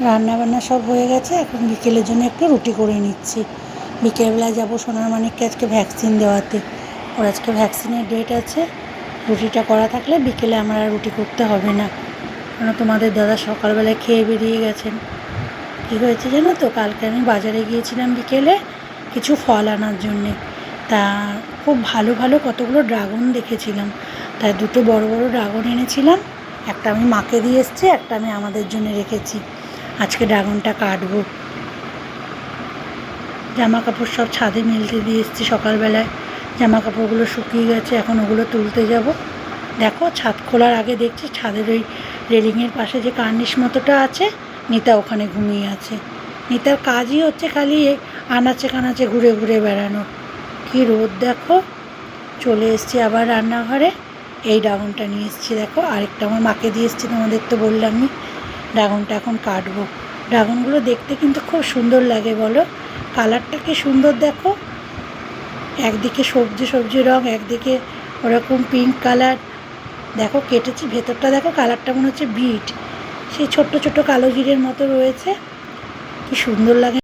রান্না বান্না সব হয়ে গেছে। এখন বিকেলের জন্য একটু রুটি করে নিচ্ছি। বিকেলবেলায় যাবো সোনার মানিককে আজকে ভ্যাকসিন দেওয়াতে। ওর আজকে ভ্যাকসিনের ডেট আছে। রুটিটা করা থাকলে বিকেলে আমার আর রুটি করতে হবে না, কেন তোমাদের দাদা সকালবেলায় খেয়ে বেরিয়ে গেছেন। কী হয়েছে জানো তো, কালকে আমি বাজারে গিয়েছিলাম বিকেলে কিছু ফল আনার জন্যে। তা খুব ভালো ভালো কতগুলো ড্রাগন দেখেছিলাম, তাই দুটো বড় বড় ড্রাগন এনেছিলাম। একটা আমি মাকে দিয়ে এসেছি, একটা আমি আমাদের জন্য রেখেছি। আজকে ড্রাগনটা কাটবো। জামা কাপড় সব ছাদে মেলতে দিয়ে এসেছি সকালবেলায়। জামা কাপড়গুলো শুকিয়ে গেছে, এখন ওগুলো তুলতে যাব। দেখো ছাদ খোলার আগে দেখছি ছাদের ওই রেলিংয়ের পাশে যে কার্নিশ মতোটা আছে, নিতা ওখানে ঘুমিয়ে আছে। নিতার কাজই হচ্ছে খালি আনাচে কানাচে ঘুরে ঘুরে বেড়ানো। কী রোদ দেখো। চলে এসেছি আবার রান্নাঘরে। এই ড্রাগনটা নিয়ে এসেছি, দেখো আরেকটা আমার মাকে দিয়ে এসেছি, তোমাদের তো বললামই। ড্রাগনটা এখন কাটবো। ড্রাগনগুলো দেখতে কিন্তু খুব সুন্দর লাগে, বলো কালারটা কি সুন্দর দেখো। একদিকে সবজি সবজি রঙ, একদিকে ওরকম পিঙ্ক কালার। দেখো কেটেছি, ভেতরটা দেখো কালারটা মনে হচ্ছে বিট, সেই ছোট্ট ছোট্ট কালো জিরের মতো রয়েছে। কি সুন্দর লাগে।